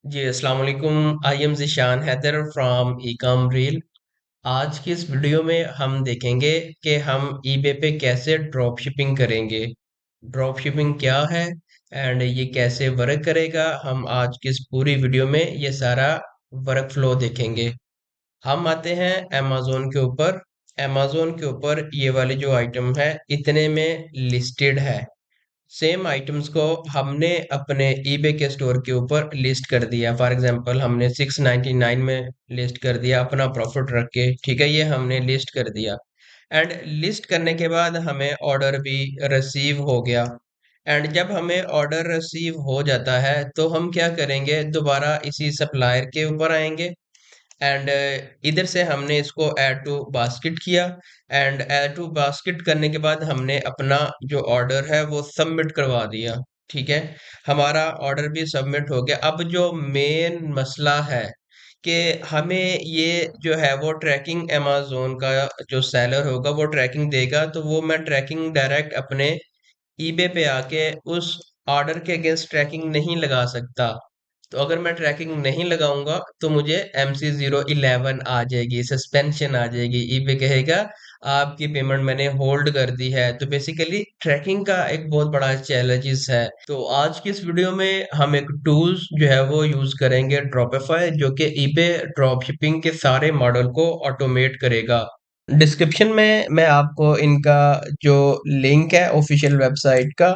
जी अस्सलाम वालेकुम। I am Zeeshan Haider from ecom reel. आज की इस वीडियो में हम देखेंगे कि हम ईबे पे कैसे ड्रॉप शिपिंग करेंगे। ड्रॉप शिपिंग क्या है एंड ये कैसे वर्क करेगा, हम आज की इस पूरी वीडियो में ये सारा वर्क फ्लो देखेंगे। हम आते हैं अमेज़न के ऊपर। अमेज़न के ऊपर ये वाली जो आइटम है इतने में लिस्टेड है। सेम आइटम्स को हमने अपने ईबे के स्टोर के ऊपर लिस्ट कर दिया। फॉर एग्जांपल हमने 699 में लिस्ट कर दिया अपना प्रॉफिट रख के। ठीक है, ये हमने लिस्ट कर दिया एंड लिस्ट करने के बाद हमें ऑर्डर भी रिसीव हो गया। एंड जब हमें ऑर्डर रिसीव हो जाता है तो हम क्या करेंगे, दोबारा इसी सप्लायर के ऊपर आएंगे एंड इधर से हमने इसको ऐड टू बास्केट किया। एंड ऐड टू बास्केट करने के बाद हमने अपना जो ऑर्डर है वो सबमिट करवा दिया। ठीक है, हमारा ऑर्डर भी सबमिट हो गया। अब जो मेन मसला है कि हमें ये जो है वो ट्रैकिंग अमेज़न का जो सेलर होगा वो ट्रैकिंग देगा, तो वो मैं ट्रैकिंग डायरेक्ट अपने ईबे पे आके उस ऑर्डर के अगेंस्ट ट्रैकिंग नहीं लगा सकता। तो अगर मैं ट्रैकिंग नहीं लगाऊंगा तो मुझे MC011 आ जाएगी, सस्पेंशन आ जाएगी। ईबे कहेगा आपकी पेमेंट मैंने होल्ड कर दी है। तो बेसिकली ट्रैकिंग का एक बहुत बड़ा चैलेंजेस है। तो आज की इस वीडियो में हम एक टूल्स जो है वो यूज करेंगे, ड्रॉपिफाई, जो कि ईबे ड्रॉप शिपिंग के सारे मॉडल को ऑटोमेट करेगा। डिस्क्रिप्शन में मैं आपको इनका जो लिंक है ऑफिशियल वेबसाइट का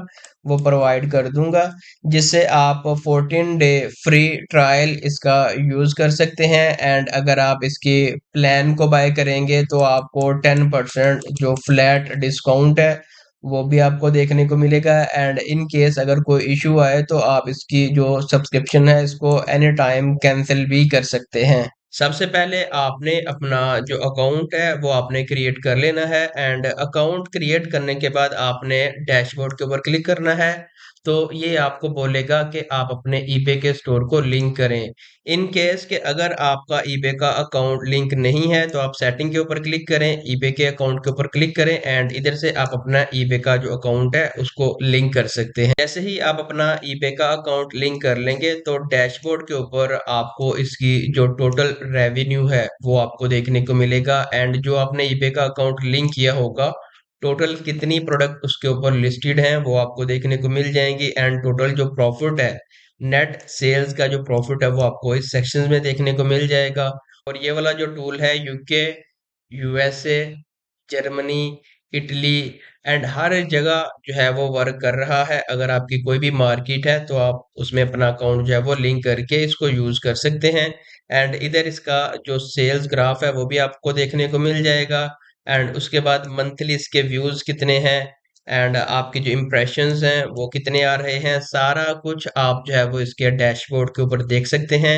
वो प्रोवाइड कर दूंगा, जिससे आप 14 डे फ्री ट्रायल इसका यूज़ कर सकते हैं। एंड अगर आप इसके प्लान को बाय करेंगे तो आपको 10% जो फ्लैट डिस्काउंट है वो भी आपको देखने को मिलेगा। एंड इन केस अगर कोई इशू आए तो आप इसकी जो सब्सक्रिप्शन है इसको एनी टाइम कैंसिल भी कर सकते हैं। सबसे पहले आपने अपना जो अकाउंट है वो आपने क्रिएट कर लेना है। एंड अकाउंट क्रिएट करने के बाद आपने डैशबोर्ड के ऊपर क्लिक करना है। तो ये आपको बोलेगा कि आप अपने ईबे के स्टोर को लिंक करें। इन केस के अगर आपका ईबे का अकाउंट लिंक नहीं है तो आप सेटिंग के ऊपर क्लिक करें, ईबे के अकाउंट के ऊपर क्लिक करें एंड इधर से आप अपना ईबे का जो अकाउंट है उसको लिंक कर सकते हैं। जैसे ही आप अपना ईबे का अकाउंट लिंक कर लेंगे तो डैशबोर्ड के ऊपर आपको इसकी जो टोटल रेवेन्यू है वो आपको देखने को मिलेगा। एंड जो आपने ईबे का अकाउंट लिंक किया होगा, टोटल कितनी प्रोडक्ट उसके ऊपर लिस्टेड हैं वो आपको देखने को मिल जाएंगी। एंड टोटल जो प्रॉफिट है, नेट सेल्स का जो प्रॉफिट है वो आपको इस सेक्शन में देखने को मिल जाएगा। और ये वाला जो टूल है UK, USA, Germany, Italy and हर जगह जो है वो वर्क कर रहा है। अगर आपकी कोई भी मार्केट है तो आप उसमें अपना अकाउंट जो है वो लिंक करके इसको यूज कर सकते हैं। एंड इधर इसका जो सेल्स ग्राफ है वो भी आपको देखने को मिल जाएगा। एंड उसके बाद मंथली इसके व्यूज कितने हैं एंड आपके जो इम्प्रेशंस हैं वो कितने आ रहे हैं, सारा कुछ आप जो है वो इसके डैशबोर्ड के ऊपर देख सकते हैं।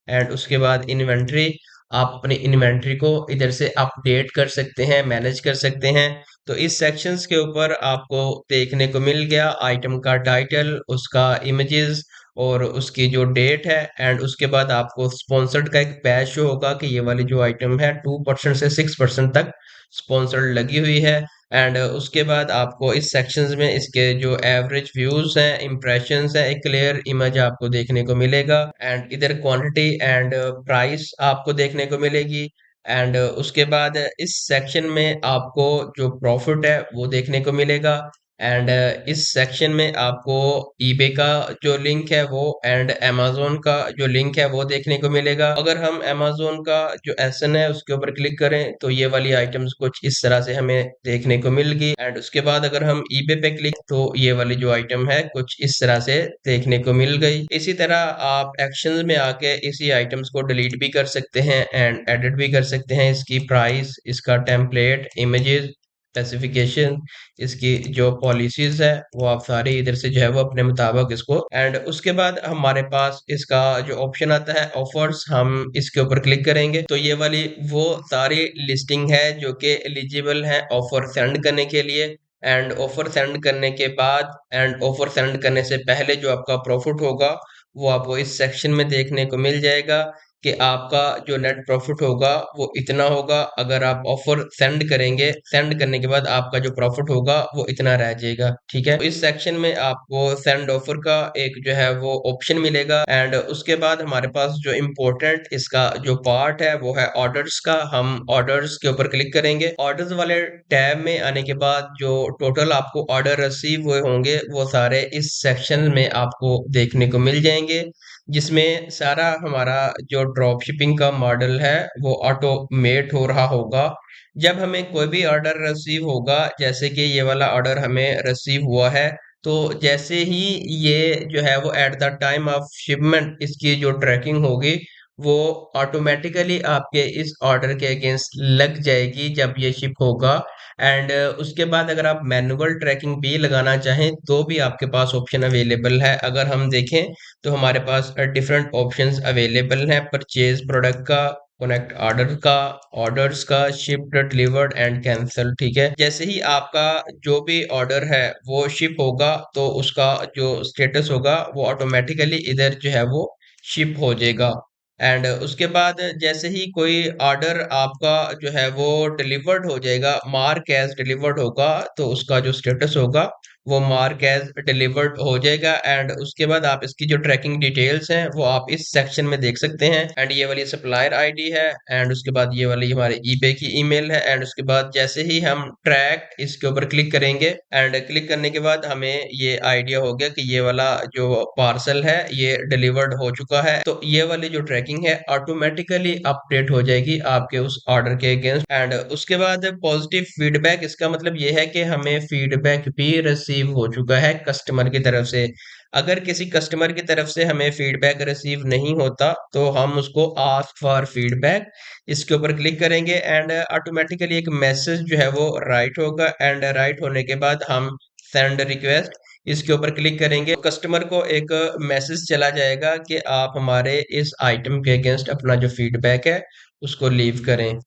एंड उसके बाद इन्वेंट्री, आप अपनी इन्वेंट्री को इधर से अपडेट कर सकते हैं, मैनेज कर सकते हैं। तो इस सेक्शंस के ऊपर आपको देखने को मिल गया आइटम का टाइटल, उसका इमेजेस और उसकी जो डेट है। एंड उसके बाद आपको स्पॉन्सर्ड का एक बैच शो होगा कि ये वाली जो आइटम है 2% से 6% तक स्पॉन्सर्ड लगी हुई है। एंड उसके बाद आपको इस सेक्शंस में इसके जो एवरेज व्यूज हैं, इंप्रेशंस हैं, एक क्लियर इमेज आपको देखने को मिलेगा। एंड इधर क्वांटिटी एंड प्राइस आपको देखने को मिलेगी। एंड उसके बाद इस सेक्शन में आपको जो प्रॉफिट है वो देखने को मिलेगा। एंड इस सेक्शन में आपको ईबे का जो लिंक है वो एंड amazon का जो लिंक है वो देखने को मिलेगा। अगर हम amazon का जो एसएन है उसके ऊपर क्लिक करें तो ये वाली आइटम्स कुछ इस तरह से हमें देखने को मिल गई। एंड उसके बाद अगर हम ईबे पे क्लिक तो ये वाली जो आइटम है कुछ इस तरह से देखने को मिल गई। इसी तरह आप एक्शंस में आके इसी आइटम्स को डिलीट भी कर सकते हैं एंड एडिट भी कर सकते हैं। इसकी प्राइस, इसका टेम्पलेट, इमेजेस, स्पेसिफिकेशन, इसकी जो पॉलिसीज है वो आप सारी इधर से जो है वो अपने मुताबिक इसको। एंड उसके बाद हमारे पास इसका जो ऑप्शन आता है ऑफर्स, हम इसके ऊपर क्लिक करेंगे तो ये वाली वो सारी लिस्टिंग है जो कि एलिजिबल है ऑफर सेंड करने के लिए। एंड ऑफर सेंड करने के बाद एंड ऑफर सेंड करने से पहले जो आपका प्रॉफिट होगा वो आपको इस सेक्शन में देखने को मिल जाएगा। कि आपका जो नेट प्रॉफिट होगा वो इतना होगा। अगर आप ऑफर सेंड करेंगे, सेंड करने के बाद आपका जो प्रॉफिट होगा वो इतना रह जाएगा। ठीक है, तो इस सेक्शन में आपको सेंड ऑफर का एक जो है वो ऑप्शन मिलेगा। एंड उसके बाद हमारे पास जो इम्पोर्टेंट इसका जो पार्ट है वो है ऑर्डर्स का। हम ऑर्डर्स के ऊपर क्लिक करेंगे। ऑर्डर्स वाले टैब में आने के बाद जो टोटल आपको ऑर्डर रिसीव हुए होंगे वो सारे इस सेक्शन में आपको देखने को मिल जाएंगे, जिसमें सारा हमारा जो ड्रॉप शिपिंग का मॉडल है वो ऑटोमेट हो रहा होगा। जब हमें कोई भी ऑर्डर रिसीव होगा, जैसे कि ये वाला ऑर्डर हमें रिसीव हुआ है, तो जैसे ही ये जो है वो at the time of shipment इसकी जो ट्रैकिंग होगी वो ऑटोमेटिकली आपके इस ऑर्डर के अगेंस्ट लग जाएगी जब ये शिप होगा। एंड उसके बाद अगर आप मैनुअल ट्रैकिंग भी लगाना चाहें तो भी आपके पास ऑप्शन अवेलेबल है। अगर हम देखें तो हमारे पास डिफरेंट ऑप्शंस अवेलेबल हैं, परचेज प्रोडक्ट का, कनेक्ट ऑर्डर का, ऑर्डर्स का, शिप्ड, डिलीवर्ड एंड कैंसल। ठीक है, जैसे ही आपका जो भी ऑर्डर है वो शिप होगा तो उसका जो स्टेटस होगा वो ऑटोमेटिकली इधर जो है वो शिप हो जाएगा। एंड उसके बाद जैसे ही कोई ऑर्डर आपका जो है वो डिलीवर्ड हो जाएगा, मार्क एज डिलीवर्ड होगा, तो उसका जो स्टेटस होगा वो मार्क एज डिलीवर्ड हो जाएगा। एंड उसके बाद आप इसकी जो ट्रैकिंग डिटेल्स हैं वो आप इस सेक्शन में देख सकते हैं। एंड ये वाली सप्लायर आईडी है, एंड उसके बाद ये वाली हमारे ईबे की ईमेल है। एंड उसके बाद जैसे ही हम ट्रैक इसके ऊपर क्लिक करेंगे, एंड क्लिक करने के बाद हमें ये आइडिया हो गया कि ये वाला जो पार्सल है ये डिलीवर्ड हो चुका है, तो ये वाली जो ट्रैकिंग है ऑटोमेटिकली अपडेट हो जाएगी आपके उस ऑर्डर के अगेंस्ट। एंड उसके बाद पॉजिटिव फीडबैक, इसका मतलब ये है कि हमें फीडबैक भी रिसीव हो चुका है कस्टमर की तरफ से। अगर किसी कस्टमर की तरफ से हमें फीडबैक रिसीव नहीं होता तो हम उसको आस्क फॉर फीडबैक इसके ऊपर क्लिक करेंगे, एंड ऑटोमेटिकली एक मैसेज जो है वो राइट होगा। एंड राइट होने के बाद हम सेंड रिक्वेस्ट इसके ऊपर क्लिक करेंगे, कस्टमर को एक मैसेज चला जाएगा कि आप हमारे इस आइटम के अगेंस्ट अपना जो फीडबैक है उसको लीव करें।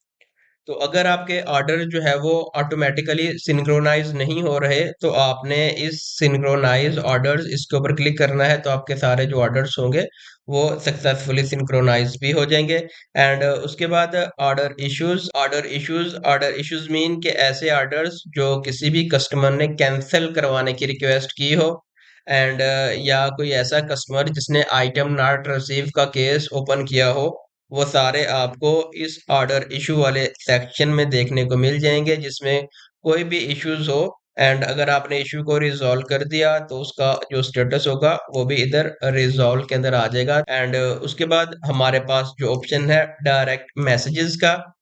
तो अगर आपके ऑर्डर जो है वो ऑटोमेटिकली सिंक्रोनाइज नहीं हो रहे तो आपने इस सिंक्रोनाइज ऑर्डर्स इसके ऊपर क्लिक करना है, तो आपके सारे जो ऑर्डर्स होंगे वो सक्सेसफुली सिंक्रोनाइज भी हो जाएंगे। एंड उसके बाद ऑर्डर इश्यूज मीन के ऐसे ऑर्डर्स जो किसी भी कस्टमर ने कैंसिल करवाने की रिक्वेस्ट की हो। एंड या कोई ऐसा कस्टमर जिसने आइटम नॉट रिसीव का केस ओपन किया हो, वो सारे आपको इस ऑर्डर इशू वाले सेक्शन में देखने को मिल जाएंगे, जिसमें कोई भी इश्यूज हो एंड अगर आपने इशू को रिजॉल्व कर दिया तो उसका जो स्टेटस होगा वो भी इधर रिजॉल्व के अंदर आ जाएगा। एंड उसके बाद हमारे पास जो ऑप्शन है डायरेक्ट मैसेजेस का,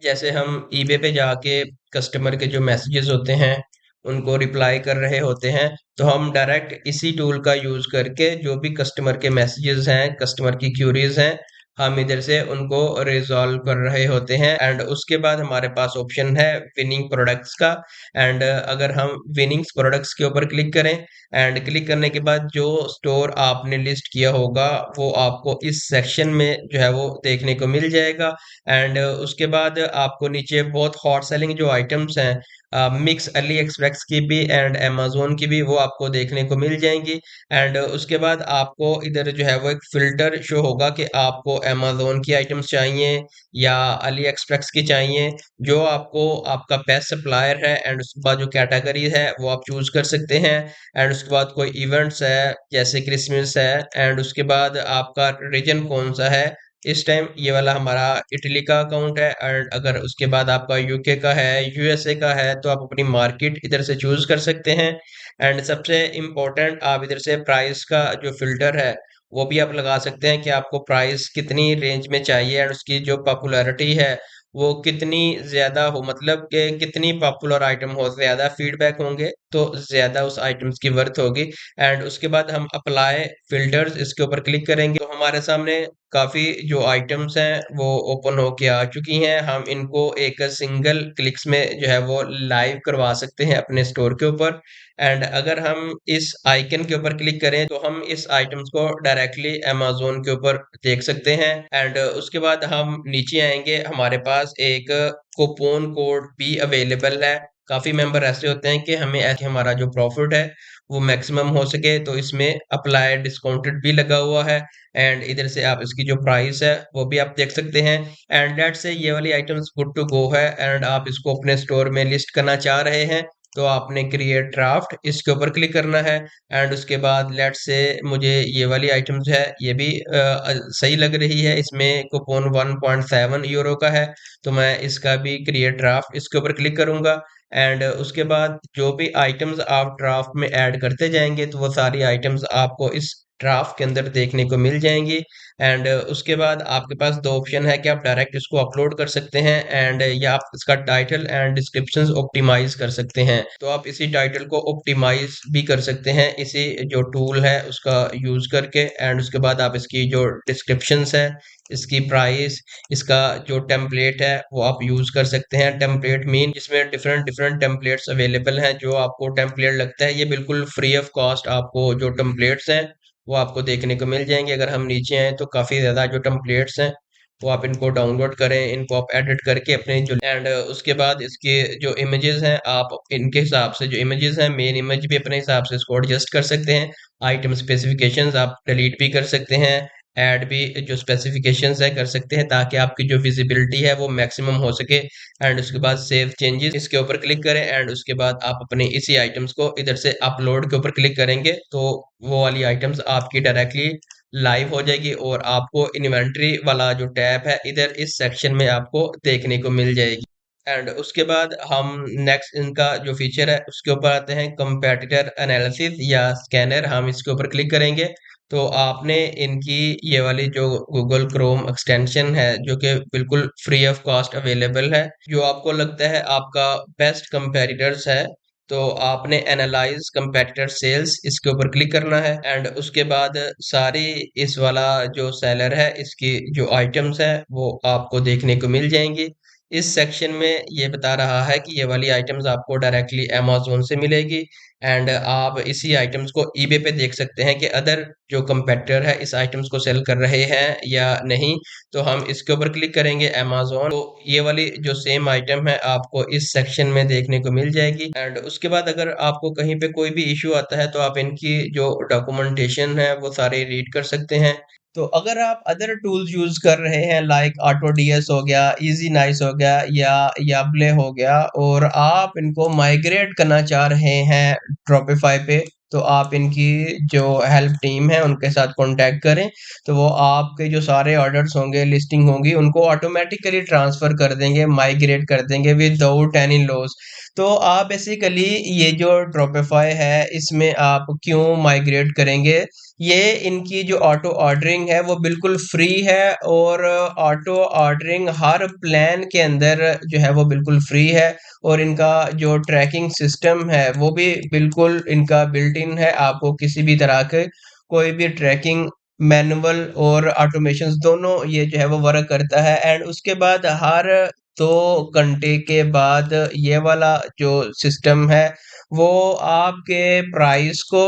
जैसे हम ईबे पे जाके कस्टमर के जो मैसेजेस होते हैं उनको रिप्लाई कर रहे होते हैं, तो हम डायरेक्ट इसी टूल का यूज करके जो भी कस्टमर के मैसेजेस हैं, कस्टमर की क्यूरीज हैं, हम इधर से उनको रिजॉल्व कर रहे होते हैं। एंड उसके बाद हमारे पास ऑप्शन है विनिंग प्रोडक्ट्स का। एंड अगर हम विनिंग्स प्रोडक्ट्स के ऊपर क्लिक करें, एंड क्लिक करने के बाद जो स्टोर आपने लिस्ट किया होगा वो आपको इस सेक्शन में जो है वो देखने को मिल जाएगा। एंड उसके बाद आपको नीचे बहुत हॉट सेलिंग जो आइटम्स हैं मिक्स अली एक्सप्रेस की भी एंड अमेजोन की भी, वो आपको देखने को मिल जाएंगी। एंड उसके बाद आपको इधर जो है वो एक फिल्टर शो होगा कि आपको अमेजोन की आइटम्स चाहिए या अली एक्सप्रेस की चाहिए, जो आपको आपका बेस्ट सप्लायर है। एंड उसके बाद जो कैटेगरी है वो आप चूज कर सकते हैं। एंड उसके बाद कोई इवेंट्स है जैसे क्रिसमस है, एंड उसके बाद आपका रीजन कौन सा है। इस टाइम ये वाला हमारा इटली का अकाउंट है, एंड अगर उसके बाद आपका यूके का है, यूएसए का है, तो आप अपनी मार्केट इधर से चूज कर सकते हैं। एंड सबसे इम्पोर्टेंट आप इधर से प्राइस का जो फिल्टर है वो भी आप लगा सकते हैं कि आपको प्राइस कितनी रेंज में चाहिए एंड उसकी जो पॉपुलैरिटी है वो कितनी ज्यादा हो, मतलब कि कितनी पॉपुलर आइटम हो, ज्यादा फीडबैक होंगे तो ज्यादा उस आइटम्स की वर्थ होगी। एंड उसके बाद हम अप्लाई फिल्टर्स इसके ऊपर क्लिक करेंगे, तो हमारे सामने काफी जो आइटम्स हैं वो ओपन होके आ चुकी हैं। हम इनको एक सिंगल क्लिक्स में जो है वो लाइव करवा सकते हैं अपने स्टोर के ऊपर। एंड अगर हम इस आइकन के ऊपर क्लिक करें तो हम इस आइटम्स को डायरेक्टली अमेजोन के ऊपर देख सकते हैं। एंड उसके बाद हम नीचे आएंगे, हमारे पास एक कूपन कोड भी अवेलेबल है। काफी मेंबर ऐसे होते हैं कि हमें हमारा जो प्रॉफिट है वो मैक्सिमम हो सके, तो इसमें अप्लाई डिस्काउंटेड भी लगा हुआ है। एंड इधर से आप इसकी जो प्राइस है वो भी आप देख सकते हैं। एंड लेट्स से ये वाली आइटम्स गुड टू गो है एंड आप इसको अपने स्टोर में लिस्ट करना चाह रहे हैं, तो आपने क्रिएट ड्राफ्ट इसके ऊपर क्लिक करना है। एंड उसके बाद लेट्स से मुझे ये वाली आइटम्स है ये भी सही लग रही है, इसमें कूपन 1.7 यूरो का है, तो मैं इसका भी क्रिएट ड्राफ्ट इसके ऊपर क्लिक करूंगा। एंड उसके बाद जो भी आइटम्स आप ड्राफ्ट में ऐड करते जाएंगे तो वो सारी आइटम्स आपको इस ड्राफ्ट के अंदर देखने को मिल जाएंगी। एंड उसके बाद आपके पास दो ऑप्शन है कि आप डायरेक्ट इसको अपलोड कर सकते हैं एंड या आप इसका टाइटल एंड डिस्क्रिप्शंस ऑप्टिमाइज कर सकते हैं। तो आप इसी टाइटल को ऑप्टिमाइज भी कर सकते हैं इसी जो टूल है उसका यूज करके। एंड उसके बाद आप इसकी जो डिस्क्रिप्शंस है, इसकी प्राइस, इसका जो टेम्पलेट है वो आप यूज कर सकते हैं। टेम्पलेट मीन जिसमें डिफरेंट डिफरेंट टेम्पलेट्स अवेलेबल हैं, जो आपको टेम्पलेट लगता है ये बिल्कुल फ्री ऑफ कॉस्ट आपको जो टेम्पलेट्स हैं वो आपको देखने को मिल जाएंगे। अगर हम नीचे आए तो काफी ज्यादा जो टेम्पलेट्स हैं वो आप इनको डाउनलोड करें, इनको आप एडिट करके अपने जो एंड उसके बाद इसके जो इमेजेस हैं आप इनके हिसाब से जो इमेजेस हैं मेन इमेज भी अपने हिसाब से इसको एडजस्ट कर सकते हैं। आइटम स्पेसिफिकेशंस आप डिलीट भी कर सकते हैं, ऐड भी जो स्पेसिफिकेशंस है कर सकते हैं, ताकि आपकी जो विजिबिलिटी है वो मैक्सिमम हो सके। एंड उसके बाद सेव चेंजेस इसके ऊपर क्लिक करें एंड उसके बाद आप अपने इसी आइटम्स को इधर से अपलोड के ऊपर क्लिक करेंगे तो वो वाली आइटम्स आपकी डायरेक्टली लाइव हो जाएगी और आपको इन्वेंट्री वाला जो टैब है इधर इस सेक्शन में आपको देखने को मिल जाएगी। एंड उसके बाद हम नेक्स्ट इनका जो फीचर है उसके ऊपर आते हैं, कंपेटिटर एनालिसिस या स्कैनर, हम इसके ऊपर क्लिक करेंगे तो आपने इनकी ये वाली जो गूगल क्रोम एक्सटेंशन है जो कि बिल्कुल फ्री ऑफ कॉस्ट अवेलेबल है, जो आपको लगता है आपका बेस्ट कंपेटिटर्स है, तो आपने एनालाइज कंपेटिटर सेल्स इसके ऊपर क्लिक करना है। एंड उसके बाद सारी इस वाला जो सेलर है इसकी जो आइटम्स है वो आपको देखने को मिल जाएंगी। इस सेक्शन में ये बता रहा है कि ये वाली आइटम्स आपको डायरेक्टली अमेज़न से मिलेगी एंड आप इसी आइटम्स को ईबे पे देख सकते हैं कि अदर जो कंपेटिटर है इस आइटम्स को सेल कर रहे हैं या नहीं। तो हम इसके ऊपर क्लिक करेंगे अमेज़न, तो ये वाली जो सेम आइटम है आपको इस सेक्शन में देखने को मिल जाएगी। एंड उसके बाद अगर आपको कहीं पे कोई भी इश्यू आता है तो आप इनकी जो डॉक्यूमेंटेशन है वो सारे रीड कर सकते हैं। तो अगर आप अदर टूल्स यूज कर रहे हैं लाइक ऑटो डीएस हो गया, इजी नाइस हो गया या याबले हो गया, और आप इनको माइग्रेट करना चाह रहे हैं ड्रॉपिफाई पे, तो आप इनकी जो हेल्प टीम है उनके साथ कांटेक्ट करें, तो वो आपके जो सारे ऑर्डर्स होंगे, लिस्टिंग होंगी, उनको ऑटोमेटिकली ट्रांसफर कर देंगे, माइग्रेट कर देंगे विदाउट एनी लॉस। तो आप बेसिकली ये जो ड्रॉपिफाई है इसमें आप क्यों माइग्रेट करेंगे, ये इनकी जो ऑटो ऑर्डरिंग है वो बिल्कुल फ्री है, और ऑटो ऑर्डरिंग हर प्लान के अंदर जो है वो बिल्कुल फ्री है, और इनका जो ट्रैकिंग सिस्टम है वो भी बिल्कुल इनका बिल्ट इन है। आपको किसी भी तरह के कोई भी ट्रैकिंग मैनुअल और ऑटोमेशन दोनों ये जो है वो वर्क करता है। एंड उसके बाद हर 2 घंटे के बाद ये वाला जो सिस्टम है वो आपके प्राइस को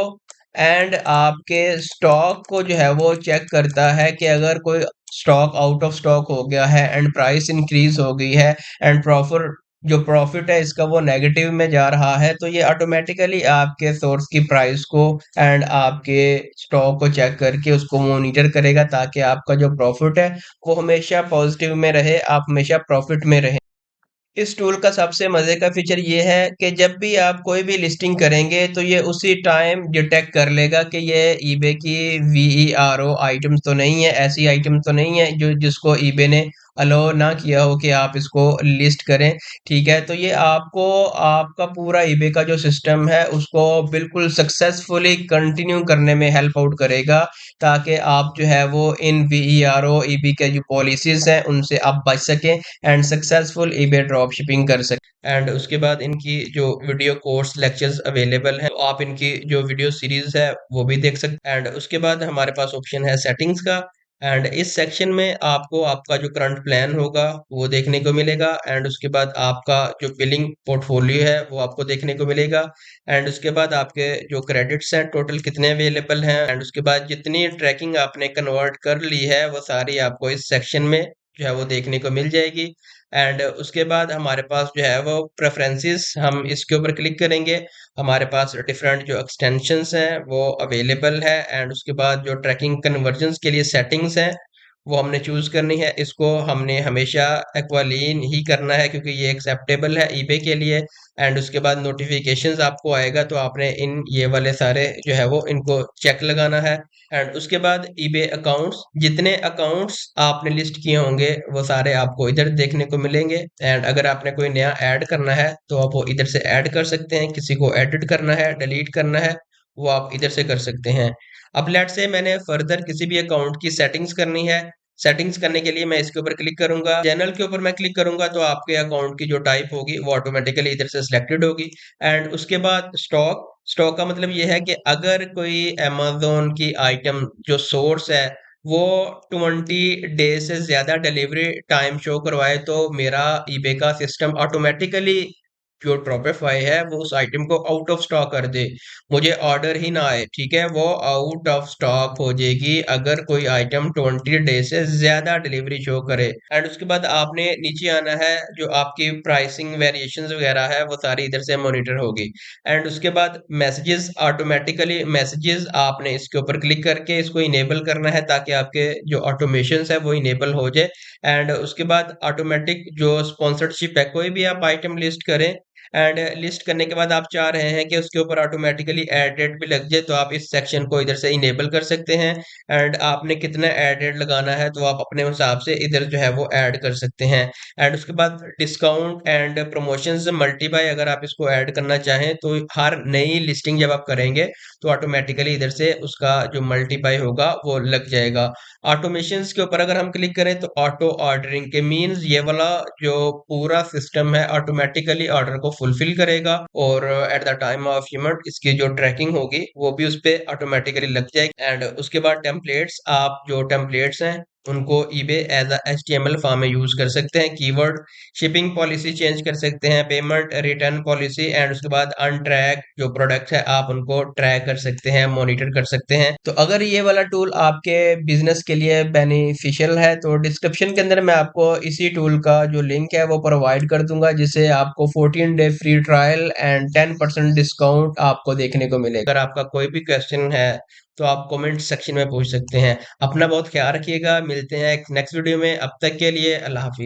एंड आपके स्टॉक को जो है वो चेक करता है कि अगर कोई स्टॉक आउट ऑफ स्टॉक हो गया है एंड प्राइस इंक्रीज हो गई है एंड प्रॉफिट है इसका वो नेगेटिव में जा रहा है, तो ये ऑटोमेटिकली आपके सोर्स की प्राइस को एंड आपके स्टॉक को चेक करके उसको मॉनिटर करेगा, ताकि आपका जो प्रॉफिट है वो हमेशा पॉजिटिव में रहे, आप हमेशा प्रॉफिट में रहे। इस टूल का सबसे मजे का फीचर ये है कि जब भी आप कोई भी लिस्टिंग करेंगे तो ये उसी टाइम डिटेक्ट कर लेगा कि ये ईबे की वीईआरओ आइटम्स तो नहीं है, ऐसी आइटम तो नहीं है जो जिसको ईबे ने अलो ना किया हो कि आप इसको लिस्ट करें। ठीक है, तो ये आपको आपका पूरा ईबे का जो सिस्टम है उसको बिल्कुल सक्सेसफुली कंटिन्यू करने में हेल्प आउट करेगा, ताकि आप जो है वो इन वीईआरओ ईबी के जो पॉलिसीज हैं उनसे आप बच सकें and successful eBay drop shipping कर सकते। एंड उसके बाद इनकी जो वीडियो कोर्स लेक्चर्स अवेलेबल हैं, तो आप इनकी जो वीडियो सीरीज है वो भी देख सकते हैं। एंड उसके बाद हमारे पास ऑप्शन है सेटिंग्स का, एंड इस सेक्शन में आपको आपका जो करंट प्लान होगा वो देखने को मिलेगा। एंड उसके बाद आपका जो बिलिंग पोर्टफोलियो है वो आपको देखने को मिलेगा। एंड उसके बाद आपके जो क्रेडिट्स हैं टोटल कितने अवेलेबल हैं, एंड उसके बाद जितनी ट्रैकिंग आपने कन्वर्ट कर ली है वो सारी आपको इस सेक्शन में जो है वो देखने को मिल जाएगी। एंड उसके बाद हमारे पास जो है वो प्रेफरेंसेस, हम इसके ऊपर क्लिक करेंगे। हमारे पास डिफरेंट जो एक्सटेंशंस हैं वो अवेलेबल है। एंड उसके बाद जो ट्रैकिंग कन्वर्जन्स के लिए सेटिंग्स हैं वो हमने चूज करनी है। इसको हमने हमेशा एक्वालीन ही करना है क्योंकि ये एक्सेप्टेबल है ईबे के लिए। एंड उसके बाद नोटिफिकेशंस आपको आएगा तो आपने इन ये वाले सारे जो है वो इनको चेक लगाना है। एंड उसके बाद ईबे अकाउंट्स, जितने अकाउंट्स आपने लिस्ट किए होंगे वो सारे आपको इधर देखने को मिलेंगे। एंड अगर आपने कोई नया ऐड करना है तो आप वो इधर से ऐड कर सकते हैं, किसी को एडिट करना है, डिलीट करना है, वो आप इधर से कर सकते हैं। अब लेट से मैंने फर्दर किसी भी अकाउंट की सेटिंग्स करनी है। सेटिंग्स करने के लिए मैं इसके ऊपर क्लिक करूंगा, चैनल के ऊपर मैं क्लिक करूंगा तो आपके अकाउंट की जो टाइप होगी वो ऑटोमेटिकली इधर से सिलेक्टेड होगी। एंड उसके बाद स्टॉक, स्टॉक का मतलब ये है कि अगर कोई अमेज़न की आइटम जो सोर्स है वो 20 डेज से ज्यादा डिलीवरी टाइम शो करवाए तो मेरा ईबे का सिस्टम ऑटोमेटिकली जो ड्रॉपिफाई है वो उस आइटम को आउट ऑफ स्टॉक कर दे, मुझे ऑर्डर ही ना आए। ठीक है, वो आउट ऑफ स्टॉक हो जाएगी अगर कोई आइटम 20 डेज से ज्यादा डिलीवरी शो करे। एंड उसके बाद आपने नीचे आना है, जो आपकी प्राइसिंग वेरिएशंस वगैरह है वो सारी इधर से मॉनिटर होगी। एंड उसके बाद मैसेजेस, ऑटोमेटिकली मैसेजेस आपने इसके ऊपर क्लिक करके इसको इनेबल करना है ताकि आपके जो ऑटोमेशन है वो इनेबल हो जाए। एंड उसके बाद ऑटोमेटिक जो स्पॉन्सरशिप है, कोई भी आप आइटम लिस्ट करें एंड लिस्ट करने के बाद आप चाह रहे हैं कि उसके ऊपर ऑटोमेटिकली ऐड रेट भी लग जाए तो आप इस सेक्शन को इधर से इनेबल कर सकते हैं। एंड आपने कितना ऐड रेट लगाना है तो आप अपने हिसाब से इधर जो है वो ऐड कर सकते हैं। एंड उसके बाद डिस्काउंट एंड प्रमोशंस मल्टीबाई, अगर आप इसको ऐड करना चाहें तो हर नई लिस्टिंग जब आप करेंगे तो ऑटोमेटिकली इधर से उसका जो मल्टीबाई होगा वो लग जाएगा। ऑटोमेशंस के ऊपर अगर हम क्लिक करें तो ऑटो ऑर्डरिंग के मीन्स ये वाला जो पूरा सिस्टम है ऑटोमेटिकली ऑर्डर को फुलफिल करेगा और at the time of payment इसकी जो ट्रैकिंग होगी वो भी उस पे ऑटोमेटिकली लग जाएगी। एंड उसके बाद टेम्पलेट्स, आप जो टेम्पलेट्स हैं उनको eBay as a HTML form में यूज कर सकते हैं। कीवर्ड, शिपिंग पॉलिसी चेंज कर सकते हैं, पेमेंट रिटर्न पॉलिसी। एंड उसके बाद अनट्रैक जो प्रोडक्ट है आप उनको ट्रैक कर सकते हैं, मॉनिटर कर सकते हैं। तो अगर ये वाला टूल आपके बिजनेस के लिए बेनिफिशियल है तो डिस्क्रिप्शन के अंदर मैं आपको इसी टूल का जो लिंक है वो प्रोवाइड कर दूंगा, जिससे आपको 14 day free trial and 10% discount आपको देखने को मिलेगा। अगर आपका कोई भी क्वेश्चन है तो आप कमेंट सेक्शन में पूछ सकते हैं। अपना बहुत ख्याल रखिएगा, मिलते हैं एक नेक्स्ट वीडियो में, अब तक के लिए अल्लाह हाफिज।